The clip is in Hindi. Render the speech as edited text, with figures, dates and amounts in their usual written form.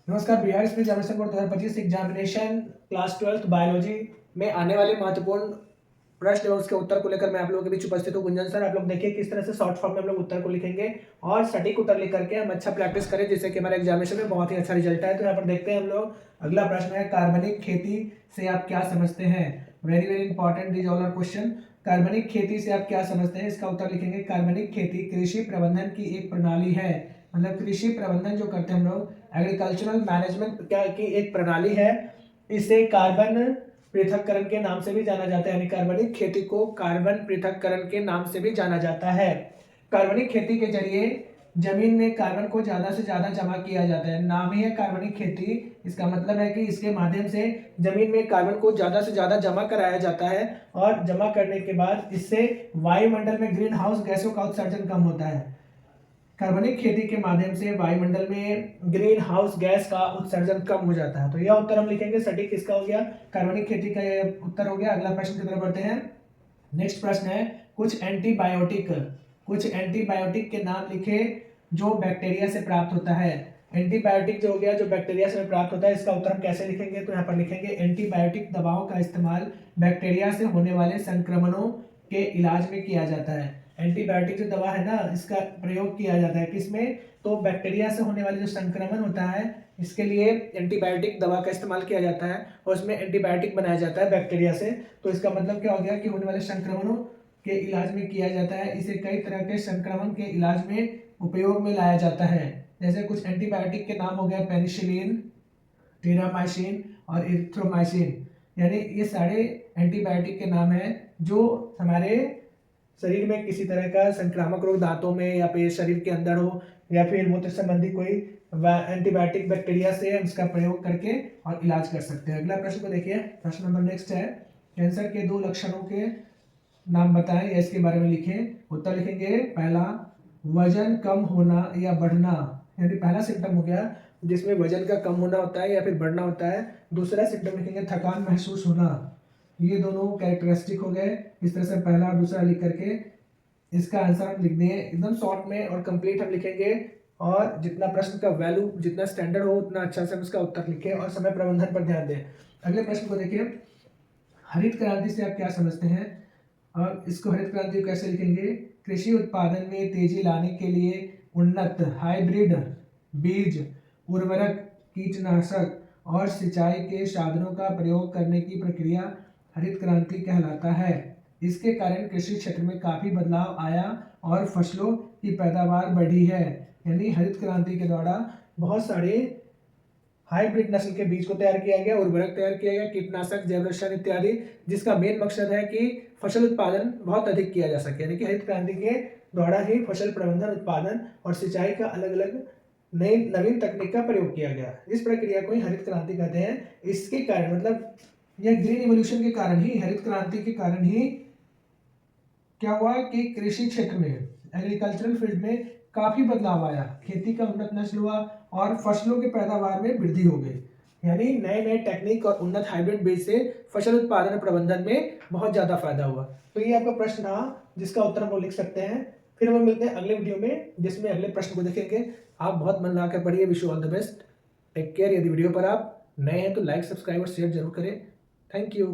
नमस्कार। Bihar school examination board 2025 examination class 12th biology में आने वाले महत्वपूर्ण प्रश्न एवं उसके उत्तर को लेकर मैं आप लोगों के बीच उपस्थित हूँ। गुंजन सर, आप लोग देखिए किस तरह से शॉर्ट फॉर्म में हम लोग उत्तर को लिखेंगे और सटीक उत्तर लिख करके हम अच्छा प्रैक्टिस करें, जिससे कि हमारे एग्जामिनेशन में बहुत ही अच्छा रिजल्ट आए। तो यहाँ पर देखते हैं हम लोग। अगला प्रश्न है, कार्बनिक खेती से आप क्या समझते हैं। Very very important these all are question. कार्बनिक खेती से आप क्या समझते हैं, इसका उत्तर लिखेंगे। कार्बनिक खेती कृषि प्रबंधन की एक प्रणाली है। मतलब कृषि प्रबंधन जो करते हैं हम लोग, एग्रीकल्चरल मैनेजमेंट क्या की एक प्रणाली है। इसे कार्बन पृथक्करण के नाम से भी जाना जाता है, यानी कार्बनिक खेती को कार्बन पृथक्करण के नाम से भी जाना जाता है। कार्बनिक खेती के जरिए जमीन में कार्बन को ज्यादा से ज्यादा जमा किया जाता है। नाम ही है कार्बनिक खेती, इसका मतलब है कि इसके माध्यम से जमीन में कार्बन को ज्यादा से ज्यादा जमा कराया जाता है और जमा करने के बाद इससे वायुमंडल में ग्रीन हाउस गैसों का उत्सर्जन कम होता है। कार्बनिक खेती के माध्यम से वायुमंडल में ग्रीन हाउस गैस का उत्सर्जन कम हो जाता है। तो यह उत्तर हम लिखेंगे। सटीक किसका हो गया, कार्बनिक खेती का यह उत्तर हो गया। अगला प्रश्न की तरफ बढ़ते हैं। नेक्स्ट प्रश्न है, कुछ एंटीबायोटिक के नाम लिखे जो बैक्टीरिया से प्राप्त होता है। एंटीबायोटिक जो हो गया, जो बैक्टीरिया से प्राप्त होता है, इसका उत्तर हम कैसे लिखेंगे। तो यहाँ पर लिखेंगे, एंटीबायोटिक दवाओं का इस्तेमाल बैक्टीरिया से होने वाले संक्रमणों के इलाज में किया जाता है। एंटीबायोटिक जो दवा है ना, इसका प्रयोग किया जाता है किसमें, तो बैक्टीरिया से होने वाले जो संक्रमण होता है, इसके लिए एंटीबायोटिक दवा का इस्तेमाल किया जाता है और उसमें एंटीबायोटिक बनाया जाता है बैक्टीरिया से। तो इसका मतलब क्या हो गया कि होने वाले संक्रमणों के इलाज में किया जाता है। इसे कई तरह के संक्रमण के इलाज में उपयोग में लाया जाता है। जैसे कुछ एंटीबायोटिक के नाम हो गया, पेनिसिलिन, टेरामाइसिन और इरिथ्रोमाइसिन। यानी ये सारे एंटीबायोटिक के नाम हैं जो हमारे शरीर में किसी तरह का संक्रामक रोग, दांतों में या फिर शरीर के अंदर हो, या फिर मूत्र संबंधी कोई एंटीबायोटिक बैक्टीरिया से हम इसका प्रयोग करके और इलाज कर सकते हैं। अगला प्रश्न को देखिए। प्रश्न नंबर नेक्स्ट है, कैंसर के 2 लक्षणों के नाम बताएं या इसके बारे में लिखें। उत्तर लिखेंगे, पहला वजन कम होना या बढ़ना, यानी पहला सिम्टम हो गया जिसमें वजन का कम होना होता है या फिर बढ़ना होता है। दूसरा सिम्टम लिखेंगे, थकान महसूस होना। ये दोनों कैरेक्टरिस्टिक हो गए। इस तरह से पहला और दूसरा लिख करके इसका आंसर हम लिख दें एकदम शॉर्ट में और कंप्लीट हम लिखेंगे। और जितना प्रश्न का वैल्यू जितना स्टैंडर्ड हो उतना अच्छा से हम इसका उत्तर लिखें और समय प्रबंधन पर ध्यान दें। अगले प्रश्न को देखिए, हरित क्रांति से आप क्या समझते हैं और इसको हरित क्रांति को कैसे लिखेंगे। कृषि उत्पादन में तेजी लाने के लिए उन्नत हाइब्रिड बीज, उर्वरक, कीटनाशक और सिंचाई के साधनों का प्रयोग करने की प्रक्रिया हरित क्रांति कहलाता है। इसके कारण कृषि क्षेत्र में काफी बदलाव आया और फसलों की पैदावार बढ़ी है। यानी हरित क्रांति के द्वारा बहुत सारे हाइब्रिड नस्ल के बीज को तैयार किया गया, उर्वरक तैयार किया गया, कीटनाशक, जैव रसायन इत्यादि, जिसका मेन मकसद है कि फसल उत्पादन बहुत अधिक किया जा सके। यानी कि हरित क्रांति के द्वारा ही फसल प्रबंधन, उत्पादन और सिंचाई का अलग अलग नई नवीन तकनीक का प्रयोग किया गया। इस प्रक्रिया को ही हरित क्रांति कहते हैं। इसके कारण मतलब यह ग्रीन इवोल्यूशन के कारण ही, हरित क्रांति के कारण ही क्या हुआ कि कृषि क्षेत्र में, एग्रीकल्चरल फील्ड में काफी बदलाव आया, खेती का उन्नत नस्ल हुआ और फसलों की पैदावार में वृद्धि हो गई। यानी नए नए टेक्निक और उन्नत हाइब्रिड बीज से फसल उत्पादन और प्रबंधन में बहुत ज्यादा फायदा हुआ। तो ये आपका प्रश्न था जिसका उत्तर हम लिख सकते हैं। फिर हम मिलते हैं अगले वीडियो में जिसमें अगले प्रश्न को देखेंगे। आप बहुत मन लगा कर पढ़िए। Wish you all the best. Take care. यदि वीडियो पर आप नए हैं तो लाइक, सब्सक्राइब और शेयर जरूर करें। Thank you.